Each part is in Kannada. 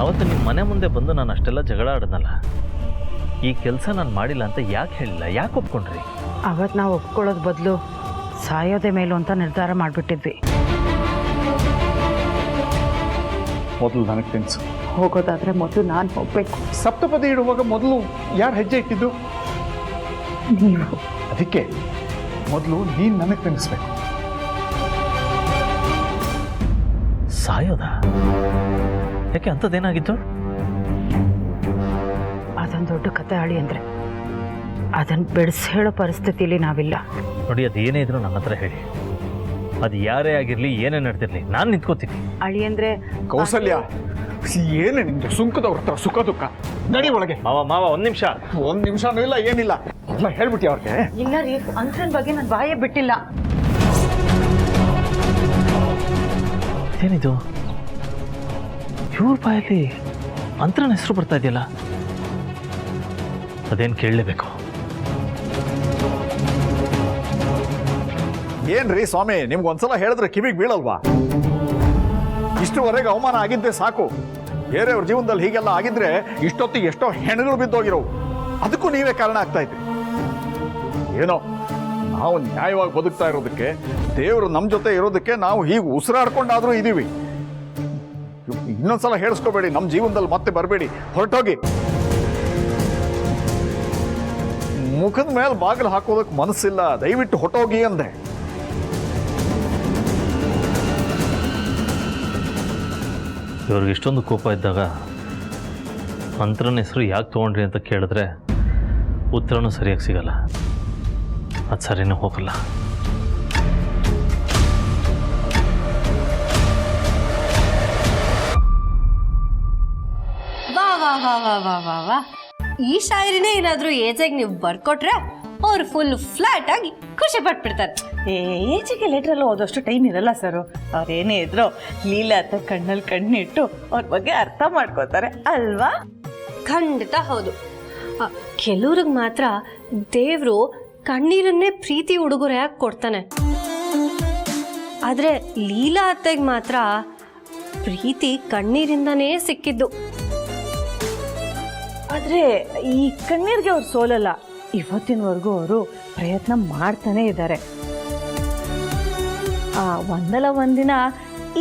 ಅವತ್ತು ನಿಮ್ಮ ಮನೆ ಮುಂದೆ ಬಂದು ನಾನು ಅಷ್ಟೆಲ್ಲ ಜಗಳ ಆಡಿದ್ನಲ್ಲ, ಈ ಕೆಲಸ ನಾನು ಮಾಡಿಲ್ಲ ಅಂತ ಯಾಕೆ ಹೇಳಿಲ್ಲ, ಯಾಕೆ ಒಪ್ಕೊಂಡ್ರಿ? ಅವತ್ತು ನಾವು ಒಪ್ಕೊಳ್ಳೋದು ಬದಲು ಸಾಯೋದೇ ಮೇಲು ಅಂತ ನಿರ್ಧಾರ ಮಾಡಿಬಿಟ್ಟಿದ್ವಿ. ಮೊದಲು ನನಗೆ ತಿನ್ಸು. ಹೋಗೋದಾದ್ರೆ ಮೊದಲು ನಾನು ಹೋಗ್ಬೇಕು. ಸಪ್ತಪದಿ ಇಡುವಾಗ ಮೊದಲು ಯಾರು ಹೆಜ್ಜೆ ಇಟ್ಟಿದ್ದು? ನೀವು. ಅದಕ್ಕೆ ಮೊದಲು ನೀನು ನನಗೆ ತಿನ್ನಿಸ್ಬೇಕು. ಸಾಯೋದ? ಯಾಕೆ ಅಂಥದ್ದೇನಾಗಿತ್ತು? ಅದೊಂದು ದೊಡ್ಡ ಕತೆ ಅಳಿ ಅಂದರೆ ಅದನ್ನು ಬೆಳೆಸಿ ಹೇಳೋ ಪರಿಸ್ಥಿತಿಲಿ ನಾವಿಲ್ಲ. ನೋಡಿ, ಅದು ಏನೇ ಇದ್ರು ನನ್ನ ಹತ್ರ ಹೇಳಿ. ಅದು ಯಾರೇ ಆಗಿರಲಿ, ಏನೇ ನಡೆದಿರಲಿ, ನಾನು ನಿಂತ್ಕೋತೀನಿ. ಅಳಿ ಅಂದರೆ ಕೌಸಲ್ಯ, ಏನೇ ನಿಮ್ದು ಸುಂಕದವ್ರ ಹತ್ರ ಸುಖ ದುಃಖ? ನಡಿ ಒಳಗೆ. ಮಾವ ಒಂದು ನಿಮಿಷ. ಒಂದು ನಿಮಿಷನೂ ಇಲ್ಲ, ಏನಿಲ್ಲ, ಎಲ್ಲ ಹೇಳ್ಬಿಟ್ಟಿ ಅವ್ರಿಗೆ. ಇಲ್ಲ ರೀ, ಅಂತ್ರನ ಬಗ್ಗೆ ನಾನು ಬಾಯೇ ಬಿಟ್ಟಿಲ್ಲ. ಏನಿದು ಇವ್ರ ಬಾಯಲ್ಲಿ ಅಂತರನ ಹೆಸರು ಬರ್ತಾ ಇದೆಯಲ್ಲ? ಅದೇನು ಕೇಳಲೇಬೇಕು. ಏನ್ರಿ ಸ್ವಾಮಿ, ನಿಮ್ಗೊಂದ್ಸಲ ಹೇಳಿದ್ರೆ ಕಿವಿಗೆ ಬೀಳಲ್ವಾ? ಇಷ್ಟುವರೆಗೆ ಅವಮಾನ ಆಗಿದ್ದೆ ಸಾಕು. ಬೇರೆಯವ್ರ ಜೀವನದಲ್ಲಿ ಹೀಗೆಲ್ಲ ಆಗಿದ್ರೆ ಇಷ್ಟೊತ್ತಿಗೆ ಎಷ್ಟೋ ಹೆಣಗಳು ಬಿದ್ದೋಗಿರೋವು. ಅದಕ್ಕೂ ನೀವೇ ಕಾರಣ ಆಗ್ತಾ ಇದ್ರಿ. ಏನೋ ನಾವು ನ್ಯಾಯವಾಗಿ ಬದುಕ್ತಾ ಇರೋದಕ್ಕೆ, ದೇವರು ನಮ್ಮ ಜೊತೆ ಇರೋದಕ್ಕೆ ನಾವು ಹೀಗೆ ಉಸಿರಾಡ್ಕೊಂಡಾದ್ರೂ ಇದೀವಿ. ಇನ್ನೊಂದ್ಸಲ ಹೇಳಿಸ್ಕೋಬೇಡಿ, ನಮ್ಮ ಜೀವನದಲ್ಲಿ ಮತ್ತೆ ಬರಬೇಡಿ, ಹೊರಟೋಗಿ. ಮುಖದ ಮೇಲೆ ಬಾಗಿಲು ಹಾಕೋದಕ್ಕೆ ಮನಸ್ಸಿಲ್ಲ, ದಯವಿಟ್ಟು ಹೊಟ್ಟೋಗಿ ಅಂದೆ. ಇವ್ರಿಗೆ ಇಷ್ಟೊಂದು ಕೋಪ ಇದ್ದಾಗ ಮಂತ್ರನ ಹೆಸರು ಯಾಕೆ ತೊಗೊಂಡ್ರಿ ಅಂತ ಕೇಳಿದ್ರೆ ಉತ್ತರನೂ ಸರಿಯಾಗಿ ಸಿಗಲ್ಲ. ಅದು ಸರಿನೂ ಹೋಗಲ್ಲ. ವಾ ವಾ ವಾ ವಾ ವಾ ವಾ ವಾ ಈ ಶಾಯರಿನೇ ಏನಾದರೂ ಏಜಾಗಿ ನೀವು ಬರ್ಕೊಟ್ರೆ ಅವ್ರು ಫುಲ್ ಫ್ಲಾಟ್ ಆಗಿ ಖುಷಿ ಪಟ್ಬಿಡ್ತಾರೆ. ಏಜಿಗೆ ಲೆಟ್ರಲ್ಲಿ ಓದೋಷ್ಟು ಟೈಮ್ ಇರಲ್ಲ ಸರ್. ಅವ್ರೇನೇ ಇದ್ರು ಲೀಲಾ ಅಂತ ಕಣ್ಣಲ್ಲಿ ಕಣ್ಣಿಟ್ಟು ಅವ್ರ ಬಗ್ಗೆ ಅರ್ಥ ಮಾಡ್ಕೋತಾರೆ ಅಲ್ವಾ? ಖಂಡಿತ ಹೌದು. ಕೆಲವ್ರಿಗೆ ಮಾತ್ರ ದೇವರು ಕಣ್ಣೀರನ್ನೇ ಪ್ರೀತಿ ಉಡುಗೊರೆಯಾಗಿ ಕೊಡ್ತಾನೆ. ಆದರೆ ಲೀಲಾ ಅತ್ತೆಗೆ ಮಾತ್ರ ಪ್ರೀತಿ ಕಣ್ಣೀರಿಂದನೇ ಸಿಕ್ಕಿದ್ದು. ಆದರೆ ಈ ಕಣ್ಣೀರಿಗೆ ಅವ್ರು ಸೋಲಲ್ಲ. ಇವತ್ತಿನವರೆಗೂ ಅವರು ಪ್ರಯತ್ನ ಮಾಡ್ತಾನೆ ಇದ್ದಾರೆ. ಒಂದಲ್ಲ ಒಂದಿನ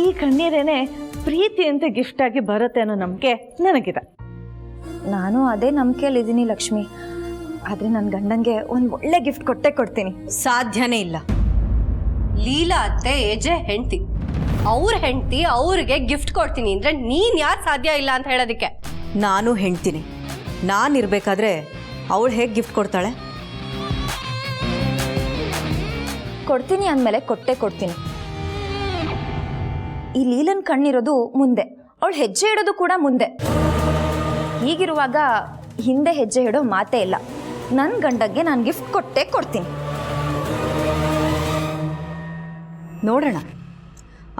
ಈ ಕಣ್ಣೀರೇನೆ ಪ್ರೀತಿ ಅಂತ ಗಿಫ್ಟ್ ಆಗಿ ಬರುತ್ತೆ ಅನ್ನೋ ನಂಬಿಕೆ ನನಗಿದೆ. ನಾನು ಅದೇ ನಂಬಿಕೆಯಲ್ಲಿದ್ದೀನಿ ಲಕ್ಷ್ಮಿ. ಆದರೆ ನನ್ನ ಗಂಡಂಗೆ ಒಂದು ಒಳ್ಳೆ ಗಿಫ್ಟ್ ಕೊಟ್ಟೇ ಕೊಡ್ತೀನಿ. ಸಾಧ್ಯನೇ ಇಲ್ಲ. ಲೀಲಾ ಅತ್ತೆ ಏಜೆ ಹೆಂಡ್ತಿ, ಅವ್ರ ಹೆಂಡ್ತಿ ಅವ್ರಿಗೆ ಗಿಫ್ಟ್ ಕೊಡ್ತೀನಿ ಅಂದ್ರೆ ನೀನ್ ಯಾರು ಸಾಧ್ಯ ಇಲ್ಲ ಅಂತ ಹೇಳೋದಕ್ಕೆ? ನಾನು ಹೆಂಡ್ತೀನಿ. ನಾನಿರ್ಬೇಕಾದ್ರೆ ಅವಳು ಹೇಗೆ ಗಿಫ್ಟ್ ಕೊಡ್ತಾಳೆ? ಕೊಡ್ತೀನಿ ಅಂದಮೇಲೆ ಕೊಟ್ಟೇ ಕೊಡ್ತೀನಿ. ಈ ಲೀಲನ್ ಕಣ್ಣಿರೋದು ಮುಂದೆ, ಅವಳು ಹೆಜ್ಜೆ ಇಡೋದು ಕೂಡ ಮುಂದೆ. ಹೀಗಿರುವಾಗ ಹಿಂದೆ ಹೆಜ್ಜೆ ಇಡೋ ಮಾತೇ ಇಲ್ಲ. ನನ್ನ ಗಂಡಗೆ ನಾನು ಗಿಫ್ಟ್ ಕೊಟ್ಟೇ ಕೊಡ್ತೀನಿ. ನೋಡೋಣ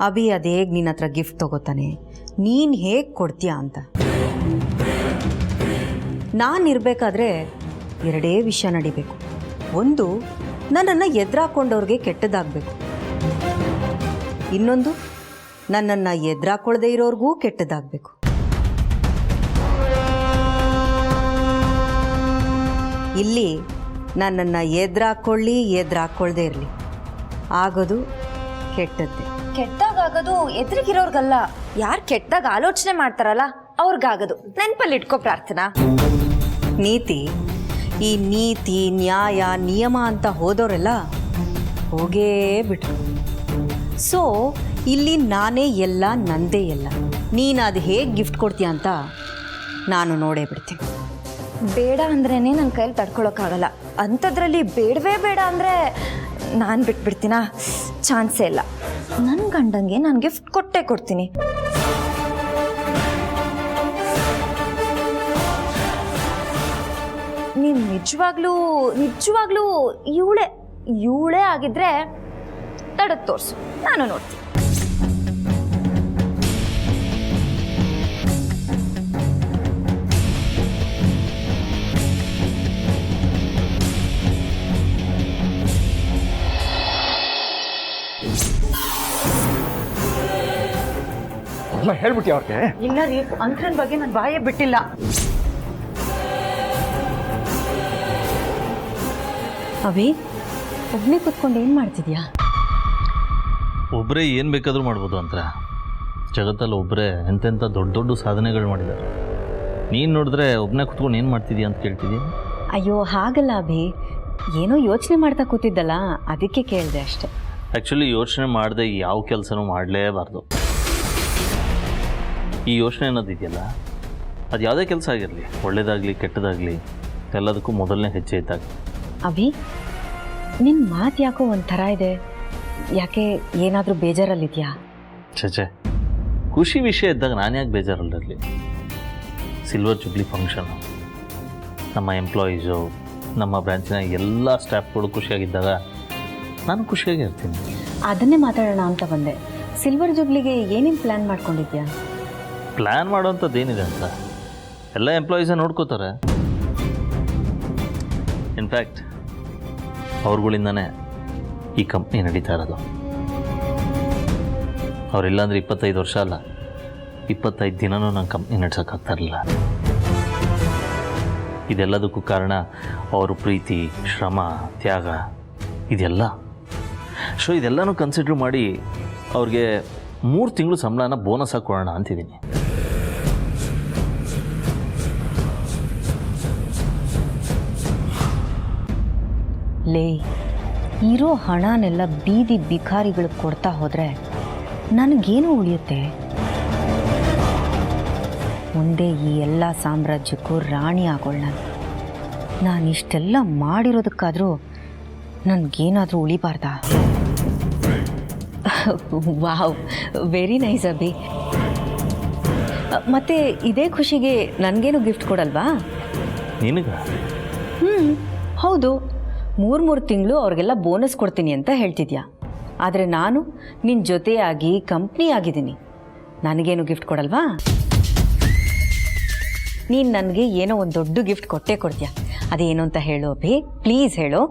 ಅಭಿ ಅದೇಗೆ ನಿನ್ನ ಹತ್ರ ಗಿಫ್ಟ್ ತಗೋತಾನೆ, ನೀನು ಹೇಗೆ ಕೊಡ್ತೀಯ ಅಂತ. ನಾನಿರಬೇಕಾದ್ರೆ ಎರಡೇ ವಿಷಯ ನಡಿಬೇಕು. ಒಂದು, ನನ್ನನ್ನು ಎದುರಾಕೊಂಡವ್ರಿಗೆ ಕೆಟ್ಟದಾಗಬೇಕು. ಇನ್ನೊಂದು, ನನ್ನನ್ನು ಎದುರಾಕೊಳ್ಳದೆ ಇರೋರ್ಗೂ ಕೆಟ್ಟದಾಗಬೇಕು. ಇಲ್ಲಿ ನನ್ನನ್ನು ಎದುರಾಕೊಳ್ಳದೆ ಇರಲಿ, ಆಗೋದು ಕೆಟ್ಟದ್ದೇ. ಕೆಟ್ಟದಾಗೋದು ಎದುರಿಗಿರೋರ್ಗಲ್ಲ, ಯಾರು ಕೆಟ್ಟದಾಗ ಆಲೋಚನೆ ಮಾಡ್ತಾರಲ್ಲ ಅವ್ರಿಗಾಗೋದು. ನೆನಪಲ್ಲಿ ಇಟ್ಕೋ ಪ್ರಾರ್ಥನಾ. ಈ ನೀತಿ ನ್ಯಾಯ ನಿಯಮ ಅಂತ ಹೋದವರೆಲ್ಲ ಹೋಗೇ ಬಿಟ್ರು. ಸೊ ಇಲ್ಲಿ ನಾನೇ ಎಲ್ಲ, ನಂದೇ ಎಲ್ಲ. ನೀನು ಅದು ಹೇಗೆ ಗಿಫ್ಟ್ ಕೊಡ್ತೀಯ ಅಂತ ನಾನು ನೋಡೇ ಬಿಡ್ತೀನಿ. ಬೇಡ ಅಂದ್ರೇ ನನ್ನ ಕೈಲಿ ತಡ್ಕೊಳಕ್ಕಾಗಲ್ಲ. ಅಂಥದ್ರಲ್ಲಿ ಬೇಡವೇ ಬೇಡ ಅಂದರೆ ನಾನು ಬಿಟ್ಬಿಡ್ತೀನಾ? ಚಾನ್ಸೇ ಇಲ್ಲ. ನನ್ನ ಗಂಡಂಗೆ ನಾನು ಗಿಫ್ಟ್ ಕೊಟ್ಟೇ ಕೊಡ್ತೀನಿ. ನೀನು ನಿಜವಾಗ್ಲೂ ಇವಳೇ ಆಗಿದ್ರೆ ತಡೆದು ತೋರಿಸು, ನಾನು ನೋಡ್ತೀನಿ. ಎಲ್ಲ ಹೇಳ್ಬಿಟ್ಟಿ ಅವ್ರಿಗೆ? ಇಲ್ಲ ರೀ, ಅಂತ್ರನ್ ಬಗ್ಗೆ ನಾನು ಬಾಯೇ ಬಿಟ್ಟಿಲ್ಲ. ಅಭಿ ಒಬ್ಬನೇ ಕೂತ್ಕೊಂಡು ಏನು ಮಾಡ್ತಿದ್ಯಾ? ಒಬ್ಬರೇ ಏನು ಬೇಕಾದರೂ ಮಾಡ್ಬೋದು ಅಂತ ಜಗತ್ತಲ್ಲಿ ಒಬ್ಬರೇ ಎಂತೆಂಥ ದೊಡ್ಡ ದೊಡ್ಡ ಸಾಧನೆಗಳು ಮಾಡಿದ್ದಾರೆ. ನೀನು ನೋಡಿದ್ರೆ ಒಬ್ಬನೇ ಕೂತ್ಕೊಂಡು ಏನು ಮಾಡ್ತಿದ್ಯಾ ಅಂತ ಕೇಳ್ತಿದ್ಯಾ? ಅಯ್ಯೋ ಹಾಗಲ್ಲ ಅಭಿ, ಏನೋ ಯೋಚನೆ ಮಾಡ್ತಾ ಕೂತಿದ್ದಲ್ಲ, ಅದಕ್ಕೆ ಕೇಳಿದೆ ಅಷ್ಟೆ. ಆ್ಯಕ್ಚುಲಿ ಯೋಚನೆ ಮಾಡದೆ ಯಾವ ಕೆಲಸನೂ ಮಾಡಲೇಬಾರ್ದು. ಈ ಯೋಚನೆ ಅನ್ನೋದಿದೆಯಲ್ಲ, ಅದು ಯಾವುದೇ ಕೆಲಸ ಆಗಿರಲಿ, ಒಳ್ಳೆಯದಾಗಲಿ ಕೆಟ್ಟದಾಗಲಿ, ಎಲ್ಲದಕ್ಕೂ ಮೊದಲನೇ ಹೆಜ್ಜೆ ಇದ್ದಾಗ. ಅಭಿ ನಿನ್ನ ಮಾತು ಯಾಕೋ ಒಂಥರ ಇದೆ, ಯಾಕೆ ಏನಾದರೂ ಬೇಜಾರಲ್ಲಿದೆಯಾ? ಛೇ, ಖುಷಿ ವಿಷಯ ಇದ್ದಾಗ ನಾನು ಯಾಕೆ ಬೇಜಾರಲ್ಲಿರಲಿ? ಸಿಲ್ವರ್ ಜುಬ್ಲಿ ಫಂಕ್ಷನು, ನಮ್ಮ ಎಂಪ್ಲಾಯೀಸು, ನಮ್ಮ ಬ್ರ್ಯಾಂಚಿನ ಎಲ್ಲ ಸ್ಟಾಫ್ಗಳು ಖುಷಿಯಾಗಿದ್ದಾಗ ನಾನು ಖುಷಿಯಾಗಿ ಇರ್ತೀನಿ. ಅದನ್ನೇ ಮಾತಾಡೋಣ ಅಂತ ಬಂದೆ. ಸಿಲ್ವರ್ ಜುಬ್ಲಿಗೆ ಏನೇನು ಪ್ಲ್ಯಾನ್ ಮಾಡ್ಕೊಂಡಿದ್ಯಾ? ಪ್ಲ್ಯಾನ್ ಮಾಡೋವಂಥದ್ದು ಏನಿದೆ ಅಂತ ಎಲ್ಲ ಎಂಪ್ಲಾಯೀಸೇ ನೋಡ್ಕೋತಾರೆ. ಇನ್ಫ್ಯಾಕ್ಟ್ ಅವ್ರುಗಳಿಂದನೇ ಈ ಕಂಪ್ನಿ ನಡೀತಾ ಇರೋದು. ಅವರಿಲ್ಲಾಂದರೆ 25 ವರ್ಷ ಅಲ್ಲ, 25 ದಿನವೂ ನಾನು ಕಂಪ್ನಿ ನಡ್ಸೋಕ್ಕಾಗ್ತಾ ಇರಲಿಲ್ಲ. ಇದೆಲ್ಲದಕ್ಕೂ ಕಾರಣ ಅವರು ಪ್ರೀತಿ, ಶ್ರಮ, ತ್ಯಾಗ ಇದೆಲ್ಲ. ಸೊ ಇದೆಲ್ಲನೂ ಕನ್ಸಿಡ್ರ್ ಮಾಡಿ ಅವ್ರಿಗೆ 3 ತಿಂಗಳು ಸಂಬಳನ ಬೋನಸ್ ಹಾಕ್ಕೊಳ್ಳೋಣ ಅಂತಿದ್ದೀನಿ. ಲೇ, ಇರೋ ಹಣನೆಲ್ಲ ಬೀದಿ ಬಿಕಾರಿಗಳಿಗೆ ಕೊಡ್ತಾ ಹೋದರೆ ನನಗೇನು ಉಳಿಯುತ್ತೆ? ಮುಂದೆ ಈ ಎಲ್ಲ ಸಾಮ್ರಾಜ್ಯಕ್ಕೂ ರಾಣಿ ಆಗೋಳು ನಾನು ಇಷ್ಟೆಲ್ಲ ಮಾಡಿರೋದಕ್ಕಾದರೂ ನನಗೇನಾದರೂ ಉಳಿಬಾರ್ದಾ? Wow, very nice Abhi. ಮತ್ತು ಇದೇ ಖುಷಿಗೆ ನನಗೇನು ಗಿಫ್ಟ್ ಕೊಡಲ್ವಾ? ನಿನಗ? ಹೌದು, 3 ತಿಂಗಳು ಅವ್ರಿಗೆಲ್ಲ ಬೋನಸ್ ಕೊಡ್ತೀನಿ ಅಂತ ಹೇಳ್ತಿದ್ಯಾ. ಆದರೆ ನಾನು ನಿನ್ನ ಜೊತೆಯಾಗಿ ಕಂಪ್ನಿ ಆಗಿದ್ದೀನಿ, ನನಗೇನು ಗಿಫ್ಟ್ ಕೊಡಲ್ವಾ? ನೀನು ನನಗೆ ಏನೋ ಒಂದು ದೊಡ್ಡ ಗಿಫ್ಟ್ ಕೊಟ್ಟೇ ಕೊಡ್ತೀಯ. ಅದೇನು ಅಂತ ಹೇಳು ಅಭಿ, ಪ್ಲೀಸ್ ಹೇಳು.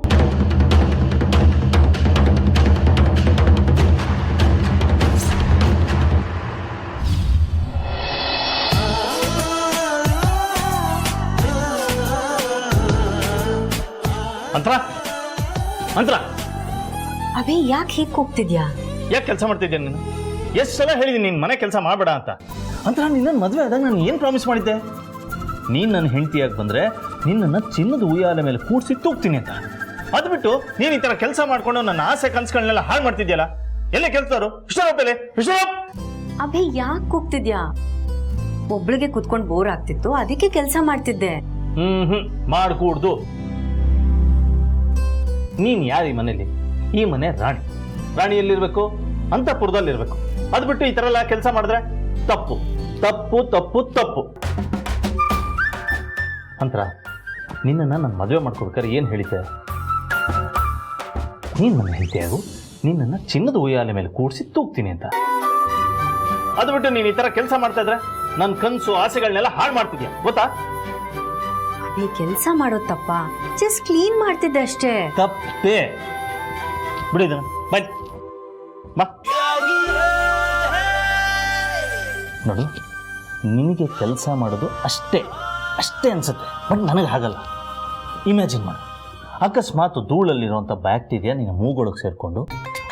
ಮಂತ್ರ ಅಭಿ ಯಾಕೆ ಹೀಗೆ ಕೂಗ್ತಿದ್ಯಾ? ಯಾಕೆ ಕೆಲಸ ಮಾಡ್ತಿದ್ದೆ ನೀನು? ಎಷ್ಟು ಸಲ ಹೇಳಿದ್ದೀನಿ ನೀನು ಮನೆ ಕೆಲಸ ಮಾಡಬೇಡ ಅಂತ. ಅಂತ ನಿನ್ನ ಮದುವೆ ಆದಾಗ ನಾನು ಏನು ಪ್ರಾಮಿಸ್ ಮಾಡಿದ್ದೆ? ನೀನು ನನ್ನ ಹೆಂಡತಿಯಾಗಿ ಬಂದರೆ ನಿನ್ನನ್ನು ಚಿನ್ನದ ಉಯ್ಯಾಲೆ ಮೇಲೆ ಕೂಡಿಸಿ ತೂಗ್ತೀನಿ ಅಂತ. ಅದು ಬಿಟ್ಟು ನೀನು ಈ ಥರ ಕೆಲಸ ಮಾಡಿಕೊಂಡು ನನ್ನ ಆಸೆ ಕನಸುಗಳನ್ನೆಲ್ಲ ಹಾಳು ಮಾಡ್ತಿದ್ಯಲ್ಲ. ಎಲ್ಲೇ ಕೆಲಸದವರು ಅಭಿ ಯಾಕೆ ಕೂಗ್ತಿದ್ಯಾ? ಒಬ್ಳಿಗೆ ಕುತ್ಕೊಂಡು ಬೋರ್ ಆಗ್ತಿತ್ತು, ಅದಕ್ಕೆ ಕೆಲಸ ಮಾಡ್ತಿದ್ದೆ. ಮಾಡ್ಕೂಡ್ದು. ನೀನು ಯಾರು ಈ ಮನೇಲಿ? ಈ ಮನೆ ರಾಣಿ. ರಾಣಿ ಎಲ್ಲಿರ್ಬೇಕು? ಅಂತಃಪುರದಲ್ಲಿರ್ಬೇಕು. ಅದು ಬಿಟ್ಟು ಈ ಥರ ಎಲ್ಲ ಕೆಲಸ ಮಾಡಿದ್ರೆ ತಪ್ಪು ತಪ್ಪು ತಪ್ಪು ತಪ್ಪು. ಅಂತರ ನಿನ್ನನ್ನು ನಾನು ಮದುವೆ ಮಾಡ್ಕೊಬೇಕಾದ್ರೆ ಏನು ಹೇಳಿದ್ದೆ? ನೀನು ನನ್ನ ಹೆಂಡತಿಯಾಗು, ನಿನ್ನನ್ನು ಚಿನ್ನದ ಉಯ್ಯಾಲೆ ಮೇಲೆ ಕೂಡಿಸಿ ತೂಗ್ತೀನಿ ಅಂತ. ಅದು ಬಿಟ್ಟು ನೀನು ಈ ಥರ ಕೆಲಸ ಮಾಡ್ತಾ ಇದ್ರೆ ನನ್ನ ಕನಸು ಆಸೆಗಳನ್ನೆಲ್ಲ ಹಾಳು ಮಾಡ್ತಿದ್ಯಾ, ಗೊತ್ತಾ? ಅಭಿ ಕೆಲಸ ಮಾಡೋದು ತಪ್ಪ? ಜಸ್ಟ್ ಕ್ಲೀನ್ ಮಾಡ್ತಿದ್ದೆ ಅಷ್ಟೇ. ತಪ್ಪೇ ಬಿಡಿದ ಬನ್ನಿ ಬಾ. ನೋಡು, ನಿನಗೆ ಕೆಲಸ ಮಾಡೋದು ಅಷ್ಟೇ ಅನ್ಸುತ್ತೆ, ಬಟ್ ನನಗೆ ಹಾಗಲ್ಲ. ಇಮ್ಯಾಜಿನ್ ಮಾಡು, ಅಕಸ್ಮಾತ್ ಧೂಳಲ್ಲಿರುವಂಥ ಬ್ಯಾಕ್ಟೀರಿಯಾ ನಿನ್ನ ಮೂಗೊಳಗೆ ಸೇರಿಕೊಂಡು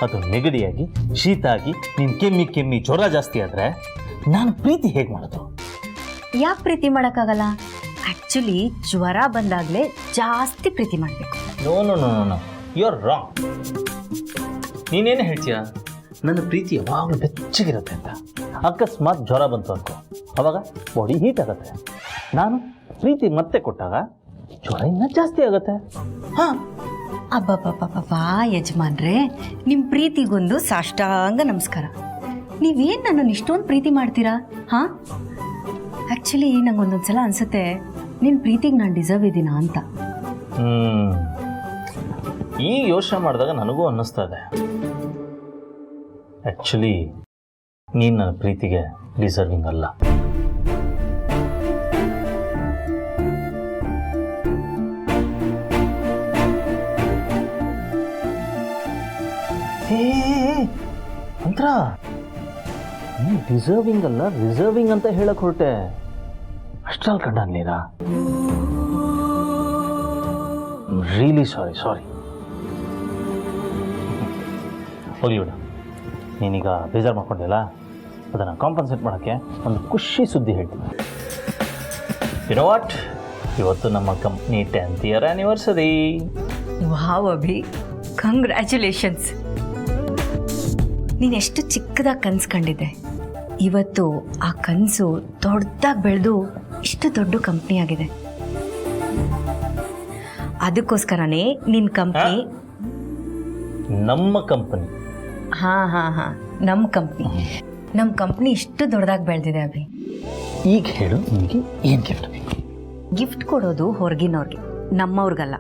ಅದು ನೆಗಡಿಯಾಗಿ ಶೀತ ಆಗಿ ನೀನು ಕೆಮ್ಮಿ ಜ್ವರ ಜಾಸ್ತಿ ಆದರೆ ನಾನು ಪ್ರೀತಿ ಹೇಗೆ ಮಾಡೋದು? ಯಾಕೆ ಪ್ರೀತಿ ಮಾಡೋಕ್ಕಾಗಲ್ಲ? ಆ್ಯಕ್ಚುಲಿ ಜ್ವರ ಬಂದಾಗಲೇ ಜಾಸ್ತಿ ಪ್ರೀತಿ ಮಾಡಬೇಕು. No you are wrong. ನೀನೇನು ಹೇಳ್ತೀಯ? ನನ್ನ ಪ್ರೀತಿ ಯಾವಾಗಲೂ ಬೆಚ್ಚಗಿರುತ್ತೆ ಅಂತ. ಅಕಸ್ಮಾತ್ ಜ್ವರ ಬಂತು ಅನ್ಕೋ, ಅವಾಗ ಬಾಡಿ ಹೀಟ್ ಆಗುತ್ತೆ. ನಾನು ಪ್ರೀತಿ ಮತ್ತೆ ಕೊಟ್ಟಾಗ ಜ್ವರ ಇನ್ನೂ ಜಾಸ್ತಿ ಆಗುತ್ತೆ. ಹಾಂ, ಅಬ್ಬಬ್ಬಬ್ಬಬ್ಬಾ ಯಜಮಾನ್ರೆ, ನಿಮ್ಮ ಪ್ರೀತಿಗೊಂದು ಸಾಷ್ಟಾಂಗ ನಮಸ್ಕಾರ. ನೀವೇನು ನನ್ನನ್ನು ಇಷ್ಟೊಂದು ಪ್ರೀತಿ ಮಾಡ್ತೀರಾ? ಹಾಂ, ಆ್ಯಕ್ಚುಲಿ ನಂಗೊಂದೊಂದು ಸಲ ಅನಿಸುತ್ತೆ ನಿನ್ನ ಪ್ರೀತಿಗೆ ನಾನು ಡಿಸರ್ವ್ ಇದ್ದೀನಾ ಅಂತ. ಈಗ ಯೋಚನೆ ಮಾಡಿದಾಗ ನನಗೂ ಅನ್ನಿಸ್ತಾ ಇದೆ, ಆ್ಯಕ್ಚುಲಿ ನೀನು ನನ್ನ ಪ್ರೀತಿಗೆ ಡಿಸರ್ವಿಂಗ್ ಅಲ್ಲ. ಅಂತರ ಡಿಸರ್ವಿಂಗ್ ಅಲ್ಲ ರಿಸರ್ವಿಂಗ್ ಅಂತ ಹೇಳಕ್ ಹೊರಟೆ. ಅಷ್ಟ್ರಲ್ಲಿ ಕಂಡ ನೀರಾ? Really sorry. ಹೋಗ್ಲಿ ಬಿಡು, ನೀನೀಗ ಬೇಜಾರು ಮಾಡ್ಕೊಂಡಿಲ್ಲ, ಅದನ್ನು ಕಾಂಪನ್ಸೇಟ್ ಮಾಡೋಕ್ಕೆ ಒಂದು ಖುಷಿ ಸುದ್ದಿ ಹೇಳ್ತೀನಿ. ಯು ನೋ ವಾಟ್, ಇವತ್ತು ನಮ್ಮ company 10th year anniversary. Wow Abhi, congratulations. ನೀನೆಷ್ಟು ಚಿಕ್ಕದಾಗಿ ಕನಸು ಕಂಡಿದ್ದೆ, ಇವತ್ತು ಆ ಕನಸು ದೊಡ್ಡದಾಗಿ ಬೆಳೆದು ಇಷ್ಟು ದೊಡ್ಡ ಕಂಪ್ನಿ ಆಗಿದೆ. ಅದಕ್ಕೋಸ್ಕರನೇ ನಿನ್ನ ಕಂಪ್ನಿ. ನಮ್ಮ ಕಂಪನಿ? ಹಾಂ, ನಮ್ಮ ಕಂಪ್ನಿ ಇಷ್ಟು ದೊಡ್ಡದಾಗಿ ಬೆಳೆದಿದೆ ಅಭಿ. ಈಗ ಹೇಳು, ನಿಮಗೆ ಏನು ಗಿಫ್ಟ್ ಬೇಕು? ಗಿಫ್ಟ್ ಕೊಡೋದು ಹೊರಗಿನವ್ರಿಗೆ, ನಮ್ಮವ್ರಿಗಲ್ಲ.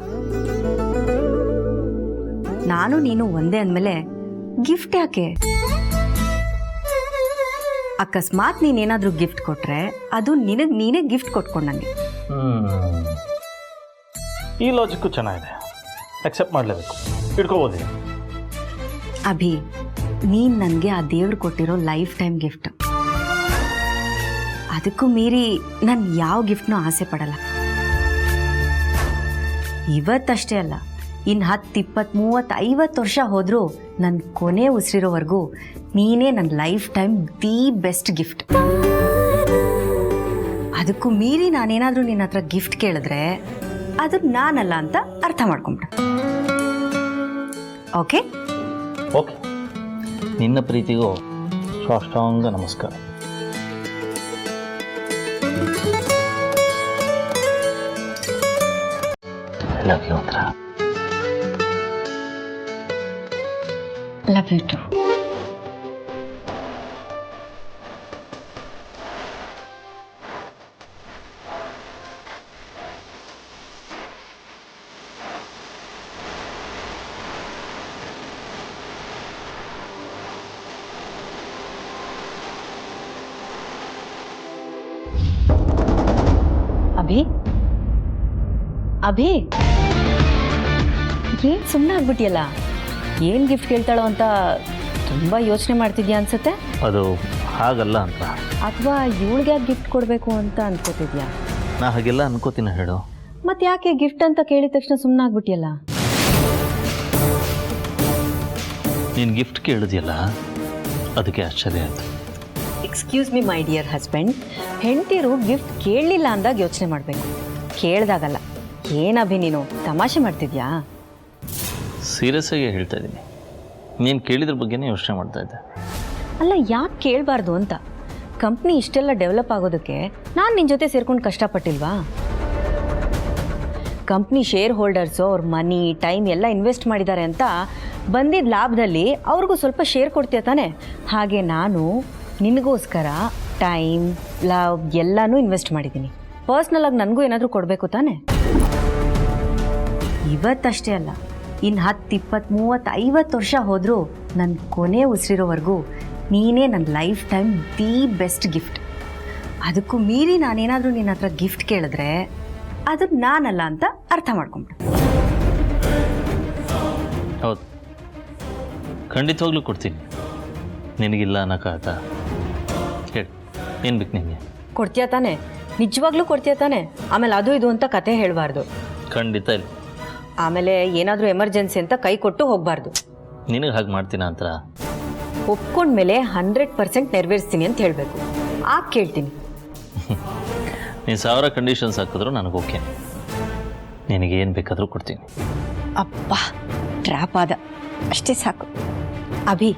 ನಾನು ನೀನು ಒಂದೇ ಅಂದಮೇಲೆ ಗಿಫ್ಟ್ ಯಾಕೆ? ಅಕಸ್ಮಾತ್ ನೀನೇನಾದರೂ ಗಿಫ್ಟ್ ಕೊಟ್ರೆ ಅದು ನಿನಗೆ ನೀನೇ ಗಿಫ್ಟ್ ಕೊಟ್ಕೊಂಡಂಗೆ. ಈ ಲಾಜಿಕ್ಕು ಚೆನ್ನಾಗಿದೆ, ಅಕ್ಸೆಪ್ಟ್ ಮಾಡಲೇಬೇಕು, ಇಟ್ಕೋಬೋದು. ಅಭಿ, ನೀನು ನನಗೆ ಆ ದೇವ್ರು ಕೊಟ್ಟಿರೋ ಲೈಫ್ ಟೈಮ್ ಗಿಫ್ಟ್. ಅದಕ್ಕೂ ಮೀರಿ ನಾನು ಯಾವ ಗಿಫ್ಟ್ನೂ ಆಸೆ ಪಡಲ್ಲ. ಇವತ್ತಷ್ಟೇ ಅಲ್ಲ, ಇನ್ನು 10, 20, 30, 50 ವರ್ಷ ಹೋದರೂ ನನ್ನ ಕೊನೆ ಉಸಿರಿರೋವರೆಗೂ ನೀನೇ ನನ್ನ life time the best gift. ಅದಕ್ಕೂ ಮೀರಿ ನಾನೇನಾದರೂ ನಿನ್ನ ಹತ್ರ ಗಿಫ್ಟ್ ಕೇಳಿದ್ರೆ ಅದು ನಾನಲ್ಲ ಅಂತ ಅರ್ಥ ಮಾಡ್ಕೊಂಬಿಡ. ಓಕೆ? ಓಕೆ, ನಿನ್ನ ಪ್ರೀತಿಗೂ ಸಾಷ್ಟಾಂಗ ನಮಸ್ಕಾರ. ಲವ್ ಯು ಹತ್ರ. Love you too. ಅಭಿ, ಏನು ಸುಮ್ಮನೆ ಆಗ್ಬಿಟ್ಟಿಯಲ್ಲ? ಏನು ಗಿಫ್ಟ್ ಕೇಳ್ತಾಳೋ ಅಂತ ತುಂಬ ಯೋಚನೆ ಮಾಡ್ತಿದ್ಯಾ ಅನ್ಸುತ್ತೆ. ಅದು ಹಾಗಲ್ಲ ಅಂತ. ಅಥವಾ ಇವಳಿಗೆ ಗಿಫ್ಟ್ ಕೊಡಬೇಕು ಅಂತ ಅನ್ಕೋತಿದ್ಯಾ? ನಾ ಹಾಗೆಲ್ಲ ಅನ್ಕೋತೀನಿ ಹೇಳು. ಮತ್ತೆ ಯಾಕೆ ಗಿಫ್ಟ್ ಅಂತ ಕೇಳಿದ ತಕ್ಷಣ ಸುಮ್ಮನೆ ಆಗ್ಬಿಟ್ಟಿಯಲ್ಲ? ನೀನು ಗಿಫ್ಟ್ ಕೇಳಿದ್ಯಲ್ಲ, ಅದಕ್ಕೆ ಆಶ್ಚರ್ಯ ಆಯಿತು. Excuse me my dear husband, ಹೆಂಡತಿರು ಗಿಫ್ಟ್ ಕೇಳಲಿಲ್ಲ ಅಂದಾಗ ಯೋಚನೆ ಮಾಡಬೇಕು, ಕೇಳಿದಾಗಲ್ಲ. ಏನಭಿ ನೀನು ತಮಾಷೆ ಮಾಡ್ತಿದ್ಯಾ? ಸೀರಿಯಸ್ ಆಗಿ ಹೇಳ್ತಾ ಇದ್ದೀನಿ. ನೀನು ಕೇಳಿದ್ರ ಬಗ್ಗೆನೇ ಯೋಚನೆ ಮಾಡ್ತಾ ಇದ್ದೆ. ಅಲ್ಲ, ಯಾಕೆ ಕೇಳಬಾರ್ದು ಅಂತ? ಕಂಪ್ನಿ ಇಷ್ಟೆಲ್ಲ ಡೆವಲಪ್ ಆಗೋದಕ್ಕೆ ನಾನು ನಿನ್ನ ಜೊತೆ ಸೇರ್ಕೊಂಡು ಕಷ್ಟಪಟ್ಟಿಲ್ವಾ? ಕಂಪ್ನಿ ಶೇರ್ ಹೋಲ್ಡರ್ಸು ಅವ್ರ ಮನಿ ಟೈಮ್ ಎಲ್ಲ ಇನ್ವೆಸ್ಟ್ ಮಾಡಿದ್ದಾರೆ ಅಂತ ಬಂದಿದ್ದ ಲಾಭದಲ್ಲಿ ಅವ್ರಿಗೂ ಸ್ವಲ್ಪ ಶೇರ್ ಕೊಡ್ತೀಯ ತಾನೆ? ಹಾಗೆ ನಾನು ನಿನಗೋಸ್ಕರ ಟೈಮ್, ಲವ್ ಎಲ್ಲನೂ ಇನ್ವೆಸ್ಟ್ ಮಾಡಿದ್ದೀನಿ. ಪರ್ಸ್ನಲಾಗಿ ನನಗೂ ಏನಾದರೂ ಕೊಡಬೇಕು ತಾನೆ? ಇವತ್ತಷ್ಟೇ ಅಲ್ಲ, ಇನ್ನು 10, 20, 30, 50 ವರ್ಷ ಹೋದರೂ ನನ್ನ ಕೊನೆ ಉಸಿರಿರೋವರೆಗೂ ನೀನೇ ನನ್ನ life time the best gift. ಅದಕ್ಕೂ ಮೀರಿ ನಾನೇನಾದರೂ ನಿನ್ನ ಹತ್ರ ಗಿಫ್ಟ್ ಕೇಳಿದ್ರೆ ಅದು ನಾನಲ್ಲ ಅಂತ ಅರ್ಥ ಮಾಡ್ಕೊಂಬಿಡು. ಹೌದು, ಖಂಡಿತವಾಗ್ಲೂ ಕೊಡ್ತೀನಿ. ನಿನಗಿಲ್ಲ ಅನ್ನೋಕ್ಕಾಗತ್ತ? ಹೇಳಿ, ಏನು ಬೇಕು ನಿನಗೆ? ಕೊಡ್ತೀಯ ತಾನೆ? ನಿಜವಾಗ್ಲೂ ಕೊಡ್ತೀಯ ತಾನೆ? ಆಮೇಲೆ ಅದು ಇದು ಅಂತ ಕತೆ ಹೇಳಬಾರ್ದು. ಖಂಡಿತ ಇಲ್ಲ. ಆಮೇಲೆ ಏನಾದರೂ ಎಮರ್ಜೆನ್ಸಿ ಅಂತ ಕೈ ಕೊಟ್ಟು ಹೋಗಬಾರ್ದು. ನಿನಗೆ ಹಾಗೆ ಮಾಡ್ತೀನ ಅಂತ ಒಪ್ಕೊಂಡ್ಮೇಲೆ 100% ನೆರವೇರಿಸ್ತೀನಿ ಅಂತ ಹೇಳಬೇಕು. ಆಗ ಕೇಳ್ತೀನಿ. ನೀನು 1000 ಕಂಡೀಷನ್ಸ್ ಹಾಕಿದ್ರು ನನಗೆ ಓಕೆ. ನಿನಗೆ ಏನು ಬೇಕಾದರೂ ಕೊಡ್ತೀನಿ. ಅಪ್ಪ, ಟ್ರ್ಯಾಪ್ ಆದ, ಅಷ್ಟೇ ಸಾಕು. ಅಭಿ,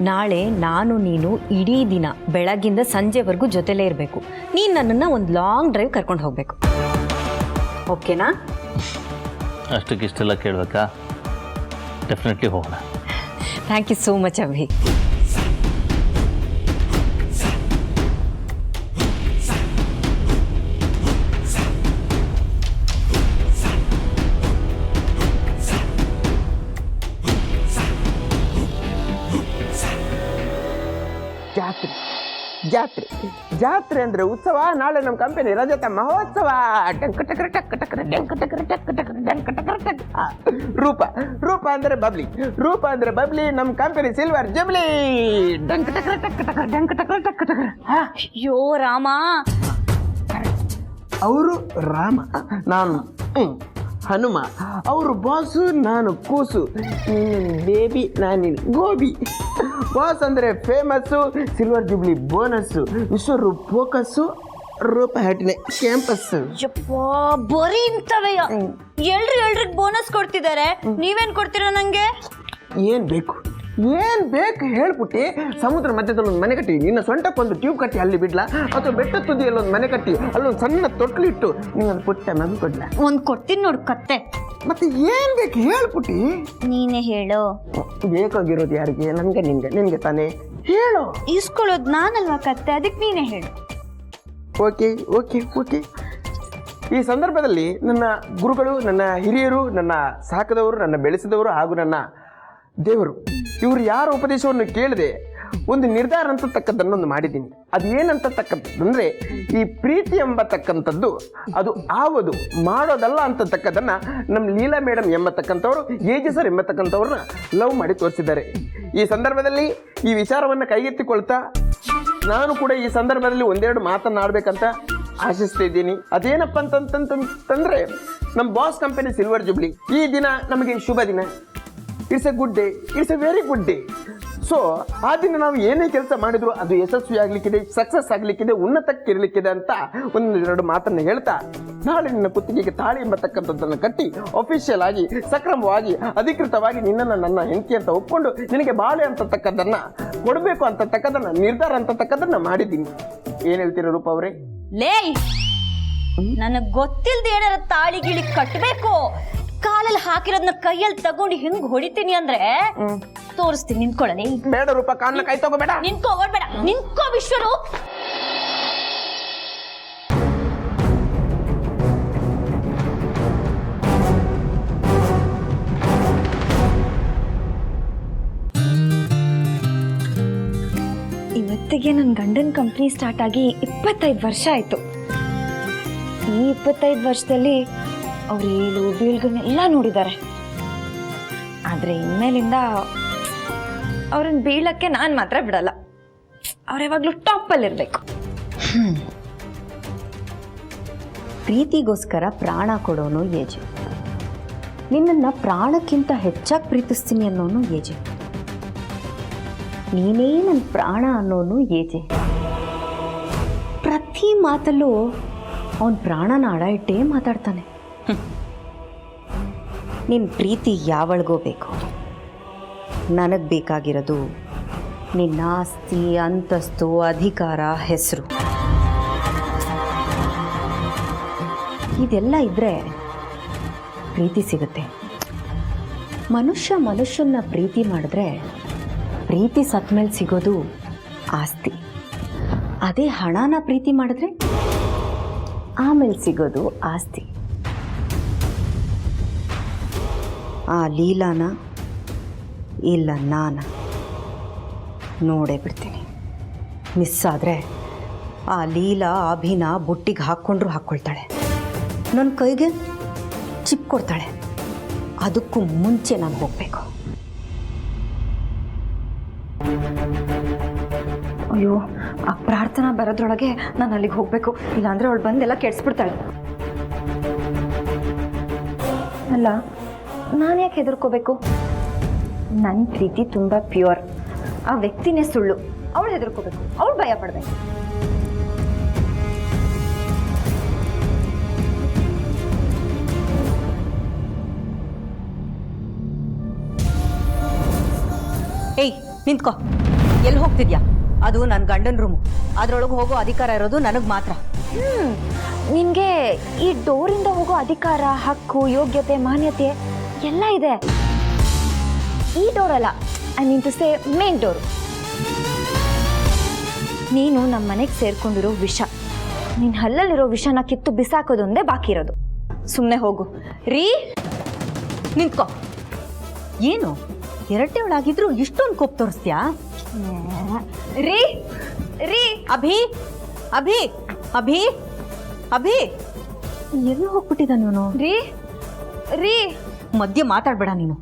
ನಾಳೆ ನಾನು ನೀನು ಇಡೀ ದಿನ ಬೆಳಗ್ಗಿಂದ ಸಂಜೆವರೆಗೂ ಜೊತೆಲೇ ಇರಬೇಕು. ನೀನು ನನ್ನನ್ನು ಒಂದು ಲಾಂಗ್ ಡ್ರೈವ್ ಕರ್ಕೊಂಡು ಹೋಗಬೇಕು. ಓಕೆನಾ? ಅಷ್ಟಕ್ಕಿಷ್ಟೆಲ್ಲ ಕೇಳಬೇಕಾ? ಡೆಫಿನೆಟ್ಲಿ ಹೋಗೋಣ. Thank you so much Abhi. ಜಾತ್ರೆ ಜಾತ್ರೆ ಅಂದ್ರೆ ಉತ್ಸವ. ನಾಳೆ ನಮ್ಮ ಕಂಪನಿ ರಜತ ಮಹೋತ್ಸವ. ಡಂಕ ಟಕರ ಟಕ್ ಟಕರ ಡಂಕ ಟಕರ ಟಕ್ ಟಕರ ಡಂಕ ಟಕರ ಟಕ್. ರೂಪ ರೂಪ ಅಂದ್ರೆ ಬಬ್ಲಿ, ರೂಪ ಅಂದ್ರೆ ಬಬ್ಲಿ. ನಮ್ಮ ಕಂಪನಿ ಸಿಲ್ವರ್ ಜಬ್ಲಿ. ಡಂಕ ಟಕರ ಟಕ್ ಟಕರ ಡಂಕ ಟಕರ ಟಕ್ ಟಕರ. ಅಯ್ಯೋ ರಾಮ, ಅವರು ರಾಮ, ನಾನು ಹನುಮ. ಅವರು ಬಾಸು, ನಾನು ಕೂಸು. ನೀನು ಬೇಬಿ, ನಾನಿನ್ ಗೋಬಿ. ಬಾಸ್ ಅಂದ್ರೆ famous, silver jubilee bonus, Vishwaroop focus, ರೂಪ ಹಟ್ಟಿನ ಕ್ಯಾಂಪಸ್. ಯಪ್ಪ ಬರೀ ಇಂಥವೆಯ. ಎಲ್ರಿಗೆ ಬೋನಸ್ ಕೊಡ್ತಿದ್ದಾರೆ, ನೀವೇನ್ ಕೊಡ್ತೀರಾ ನಂಗೆ? ಏನ್ ಬೇಕು ಏನ್ ಬೇಕು ಹೇಳ್ಬಿಟ್ಟು ಸಮುದ್ರ ಮಧ್ಯದಲ್ಲಿ ಒಂದು ಮನೆ ಕಟ್ಟಿ, ನಿನ್ನ ಸೊಂಟಕ್ಕೊಂದು ಟ್ಯೂಬ್ ಕಟ್ಟಿ ಅಲ್ಲಿ ಬಿಡ್ಲಾ, ಅಥವಾ ಬೆಟ್ಟ ತುದಿಯಲ್ಲಿ ಒಂದು ಮನೆ ಕಟ್ಟಿ ಅಲ್ಲೊಂದು ಸಣ್ಣ ತೊಟ್ಲಿಟ್ಟು ನೀನೊಂದು ಪುಟ್ಟ ಮಗು ಕೊಡ್ಲಾ? ಒಂದ್ ಕೊಡ್ತೀನಿ ನೋಡು ಕತ್ತೆ. ಮತ್ತೆ ಏನ್ ಬೇಕು ಹೇಳ್ಬಿಟ್ಟು? ನೀನೇ ಹೇಳು. ಬೇಕಾಗಿರೋದು ಯಾರಿಗೆ? ನನ್ಗೆ ನಿನ್ಗೆ ತಾನೇ. ಹೇಳು. ಇಸ್ಕೊಳ್ಳೋದು ನಾನಲ್ವಾ ಕತ್ತೆ, ಅದಕ್ಕೆ ನೀನೇ ಹೇಳು. Okay okay okay. ಈ ಸಂದರ್ಭದಲ್ಲಿ ನನ್ನ ಗುರುಗಳು, ನನ್ನ ಹಿರಿಯರು, ನನ್ನ ಸಾಕದವರು, ನನ್ನ ಬೆಳೆಸಿದವರು ಹಾಗೂ ನನ್ನ ದೇವರು, ಇವರು ಯಾರ ಉಪದೇಶವನ್ನು ಕೇಳದೆ ಒಂದು ನಿರ್ಧಾರ ಅಂತಕ್ಕದ್ದನ್ನೊಂದು ಮಾಡಿದ್ದೀನಿ. ಅದು ಏನಂತಕ್ಕಂಥದ್ದಂದರೆ, ಈ ಪ್ರೀತಿ ಎಂಬತಕ್ಕಂಥದ್ದು ಅದು ಆವದು ಮಾಡೋದಲ್ಲ ಅಂತಕ್ಕದ್ದನ್ನು ನಮ್ಮ ಲೀಲಾ ಮೇಡಮ್ ಎಂಬತಕ್ಕಂಥವ್ರು, ಏಜಿ ಸರ್ ಎಂಬತಕ್ಕಂಥವ್ರನ್ನ ಲವ್ ಮಾಡಿ ತೋರಿಸಿದ್ದಾರೆ. ಈ ಸಂದರ್ಭದಲ್ಲಿ ಈ ವಿಚಾರವನ್ನು ಕೈಗೆತ್ತಿಕೊಳ್ತಾ ನಾನು ಕೂಡ ಈ ಸಂದರ್ಭದಲ್ಲಿ ಒಂದೆರಡು ಮಾತನ್ನಾಡಬೇಕಂತ ಆಶಿಸ್ತಾ ಇದ್ದೀನಿ. ಅದೇನಪ್ಪ ಅಂತಂತಂದ್ರೆ, ನಮ್ಮ ಬಾಸ್ ಕಂಪನಿ ಸಿಲ್ವರ್ ಜುಬ್ಲಿ ಈ ದಿನ ನಮಗೆ ಶುಭ ದಿನ. It's A good day, it's A very good day. So ಆ ದಿನ ನಾವು ಏನೇ ಕೆಲಸ ಮಾಡಿದ್ರು ಅದು ಯಶಸ್ವಿ ಆಗಲಿಕ್ಕಿದೆ, ಸಕ್ಸಸ್ ಆಗಲಿಕ್ಕಿದೆ, ಉನ್ನತಕ್ಕಿರಲಿಕ್ಕಿದೆ ಅಂತ ಒಂದೆರಡು ಮಾತನ್ನು ಹೇಳ್ತಾ, ನಾಳೆ ನಿನ್ನ ಕುತ್ತಿಗೆಗೆ ತಾಳಿ ಎಂಬತಕ್ಕಂಥದ್ದನ್ನು ಕಟ್ಟಿ ಅಫಿಷಿಯಲ್ ಆಗಿ, ಸಕ್ರಮವಾಗಿ, ಅಧಿಕೃತವಾಗಿ ನಿನ್ನನ್ನು ನನ್ನ ಹೆಂಡತಿ ಅಂತ ಒಪ್ಕೊಂಡು ನಿನಗೆ ಬಾಳೆ ಅಂತಕ್ಕದ್ದನ್ನ ಕೊಡಬೇಕು ಅಂತಕ್ಕದ್ದನ್ನ ನಿರ್ಧಾರ ಅಂತಕ್ಕದ್ದನ್ನ ಮಾಡಿದ್ದೀನಿ. ಏನ್ ಹೇಳ್ತೀರ ರೂಪ ಅವರೇ? ಲೇ, ನನಗ್ ಗೊತ್ತಿಲ್ದೆ ಏನಾರ ತಾಳಿ ಗಿಳಿ ಕಟ್ಟಬೇಕು, ಕಾಲಲ್ಲಿ ಹಾಕಿರೋದನ್ನ ಕೈಯಲ್ಲಿ ತಗೊಂಡು ಹೆಂಗ್ ಹೊಡಿತೀನಿ ಅಂದ್ರೆ ತೋರಿಸ್ತೀನಿ. ನಿಂತ್ಕೊಳ್ಳಲಿ. ಬೇಡ ರೂಪ, ಕಾರಣ ಕೈ ತಗೋಬೇಡ. ನಿಂತ್ಕೋಬೇಡ, ನಿಂತ್ಕೋ ವಿಶ್ವರೂಪ್. ಇವತ್ತಿಗೆ ನನ್ನ ಗಂಡನ ಕಂಪ್ನಿ ಸ್ಟಾರ್ಟ್ ಆಗಿ 25 ವರ್ಷ ಆಯ್ತು. ಈ 25 ವರ್ಷದಲ್ಲಿ ಅವ್ರು ಏಳು ಬೀಳ್ಗಳನ್ನೆಲ್ಲ ನೋಡಿದ್ದಾರೆ. ಆದರೆ ಇನ್ಮೇಲಿಂದ ಅವ್ರನ್ನ ಬೀಳಕ್ಕೆ ನಾನು ಮಾತ್ರ ಬಿಡಲ್ಲ. ಅವ್ರು ಯಾವಾಗಲೂ ಟಾಪಲ್ಲಿರಬೇಕು. ಪ್ರೀತಿಗೋಸ್ಕರ ಪ್ರಾಣ ಕೊಡೋನು ಏಜೆ, ನಿನ್ನನ್ನು ಪ್ರಾಣಕ್ಕಿಂತ ಹೆಚ್ಚಾಗಿ ಪ್ರೀತಿಸ್ತೀನಿ ಅನ್ನೋನು ಏಜೆ, ನೀನೇ ನನ್ನ ಪ್ರಾಣ ಅನ್ನೋನು ಏಜೆ. ಪ್ರತಿ ಮಾತಲ್ಲೂ ಅವನ ಪ್ರಾಣನ ಅಡ ಇಟ್ಟೇ ಮಾತಾಡ್ತಾನೆ. ನಿನ್ನ ಪ್ರೀತಿ ಯಾವಳಿಗೋ ಬೇಕು, ನನಗೆ ಬೇಕಾಗಿರೋದು ನಿನ್ನ ಆಸ್ತಿ, ಅಂತಸ್ತು, ಅಧಿಕಾರ, ಹೆಸರು. ಇದೆಲ್ಲ ಇದ್ದರೆ ಪ್ರೀತಿ ಸಿಗುತ್ತೆ. ಮನುಷ್ಯನ ಪ್ರೀತಿ ಮಾಡಿದ್ರೆ ಪ್ರೀತಿ ಸತ್ತ ಮೇಲೆ ಸಿಗೋದು ಆಸ್ತಿ. ಅದೇ ಹಣನ ಪ್ರೀತಿ ಮಾಡಿದ್ರೆ ಆಮೇಲೆ ಸಿಗೋದು ಆಸ್ತಿ. ಆ ಲೀಲಾನ ಇಲ್ಲ ನಾನ ನೋಡೇ ಬಿಡ್ತೀನಿ. ಮಿಸ್ ಆದರೆ ಆ ಲೀಲಾ ಅಭಿನ ಬುಟ್ಟಿಗೆ ಹಾಕ್ಕೊಳ್ತಾಳೆ, ನನ್ನ ಕೈಗೆ ಚಿಪ್ ಕೊಡ್ತಾಳೆ. ಅದಕ್ಕೂ ಮುಂಚೆ ನಾನು ಹೋಗಬೇಕು. ಅಯ್ಯೋ, ಆ ಪ್ರಾರ್ಥನಾ ಬರೋದ್ರೊಳಗೆ ನಾನು ಅಲ್ಲಿಗೆ ಹೋಗಬೇಕು, ಇಲ್ಲಾಂದ್ರೆ ಅವಳು ಬಂದೆಲ್ಲ ಕೆಡಿಸ್ಬಿಡ್ತಾಳೆ. ಅಲ್ಲ, ನಾನು ಯಾಕೆ ಹೆದರ್ಕೋಬೇಕು? ನನ್ನ ಪ್ರೀತಿ ತುಂಬ ಪ್ಯೂರ್. ಆ ವ್ಯಕ್ತಿನೇ ಸುಳ್ಳು. ಅವಳು ಹೆದರ್ಕೋಬೇಕು, ಅವಳು ಭಯ ಪಡಬೇಕು. ಏಯ್ ನಿಂತ್ಕೋ, ಎಲ್ಲಿ ಹೋಗ್ತಿದ್ಯಾ? ಅದು ನನ್ನ ಗಂಡನ ರೂಮು, ಅದರೊಳಗೆ ಹೋಗೋ ಅಧಿಕಾರ ಇರೋದು ನನಗೆ ಮಾತ್ರ. ನಿನಗೆ ಈ ಡೋರಿಂದ ಹೋಗೋ ಅಧಿಕಾರ, ಹಕ್ಕು, ಯೋಗ್ಯತೆ, ಮಾನ್ಯತೆ ಎಲ್ಲ ಇದೆ. ಈ ಡೋರ್ ಅಲ್ಲ, I mean to say main door. ನೀನು ನಮ್ಮ ಮನೆಗೆ ಸೇರ್ಕೊಂಡಿರೋ ವಿಷ, ನಿನ್ನ ಹಲ್ಲಲ್ಲಿರೋ ವಿಷನ ಕಿತ್ತು ಬಿಸಾಕೋದೊಂದೇ ಬಾಕಿ ಇರೋದು. ಸುಮ್ಮನೆ ಹೋಗು. ರೀ, ನಿಂತ್ಕೋ. ಏನು ಎರಡನೇ ಒಳಗಿದ್ರು ಇಷ್ಟೊಂದು ಕೋಪ ತೋರಿಸ್ತೀಯಾ? ರೀ ರೀ ಅಭಿ ಅಭಿ ಅಭಿ ಅಭಿ ಎಲ್ಲಿ ಹೋಗ್ಬಿಟ್ಟಿದ್ದ ನೀನು? ರೀ ರೀ ಮಧ್ಯೆ ಮಾತಾಡ್ಬೇಡ ನೀನು.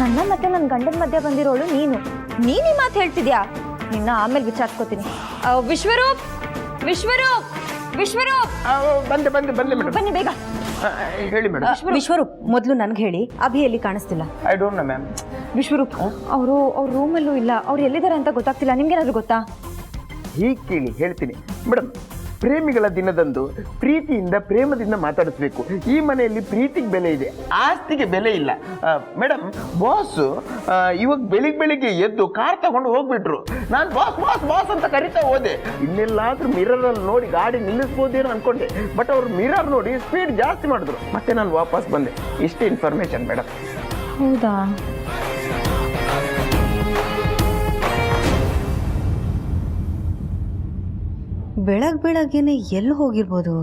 ನನ್ನ ಮತ್ತೆ ನನ್ನ ಗಂಡನ ಮಧ್ಯೆ ಬಂದಿರೋಳು ನೀನು ನೀನೇ ಮಾತು ಹೇಳ್ತಿದ್ಯಾ? ನಿನ್ನ ಆಮೇಲೆ ವಿಚಾರಿಸ್ಕೋತೀನಿ. ವಿಶ್ವರೂಪ್ ವಿಶ್ವರೂಪ್ ವಿಶ್ವರೂಪ್ ಬಂದೆ ಬಂದೆ ಬಂದೆ ಮೇಡಮ್. ಬನ್ನಿ ಬೇಗ. ಹೇಳಿ ಮೇಡಮ್. ವಿಶ್ವರೂಪ್ ಮೊದಲು ನನಗೆ ಹೇಳಿ, ಅಭಿ ಎಲ್ಲಿ ಕಾಣಿಸ್ತಿಲ್ಲ. I don't know ma'am. Vishwaroop ಅವರು ಅವ್ರ ರೂಮಲ್ಲೂ ಇಲ್ಲ. ಅವ್ರು ಎಲ್ಲಿದ್ದಾರೆ ಅಂತ ಗೊತ್ತಾಗ್ತಿಲ್ಲ. ನಿಮ್ಗೇನಾದ್ರು ಗೊತ್ತಾ? ಹೀಗೆ ಕೇಳಿ ಹೇಳ್ತೀನಿ ಮೇಡಮ್. ಪ್ರೇಮಿಗಳ ದಿನದಂದು ಪ್ರೀತಿಯಿಂದ ಪ್ರೇಮದಿಂದ ಮಾತಾಡಿಸ್ಬೇಕು. ಈ ಮನೆಯಲ್ಲಿ ಪ್ರೀತಿಗೆ ಬೆಲೆ ಇದೆ, ಆಸ್ತಿಗೆ ಬೆಲೆ ಇಲ್ಲ. ಮೇಡಮ್, ಬಾಸು ಇವಾಗ ಬೆಳಿಗ್ಗೆ ಎದ್ದು ಕಾರ್ ತಗೊಂಡು ಹೋಗ್ಬಿಟ್ರು. ನಾನು ಬಾಸ್ ಬಾಸ್ ಬಾಸ್ ಅಂತ ಕರಿತಾ ಹೋದೆ. ಇನ್ನೆಲ್ಲಾದ್ರೂ ಮಿರರಲ್ಲಿ ನೋಡಿ ಗಾಡಿ ನಿಲ್ಲಿಸ್ಬೋದೇನೋ ಅನ್ಕೊಂಡೆ. ಬಟ್ ಅವ್ರು ಮಿರರ್ ನೋಡಿ ಸ್ಪೀಡ್ ಜಾಸ್ತಿ ಮಾಡಿದ್ರು. ಮತ್ತೆ ನಾನು ವಾಪಸ್ ಬಂದೆ. ಇಷ್ಟೇ ಇನ್ಫಾರ್ಮೇಶನ್ ಮೇಡಮ್. ಹೌದಾ? ಬೆಳಗ್ಗೆನೆ ಎಲ್ಲಿ ಹೋಗಿರ್ಬೋದು?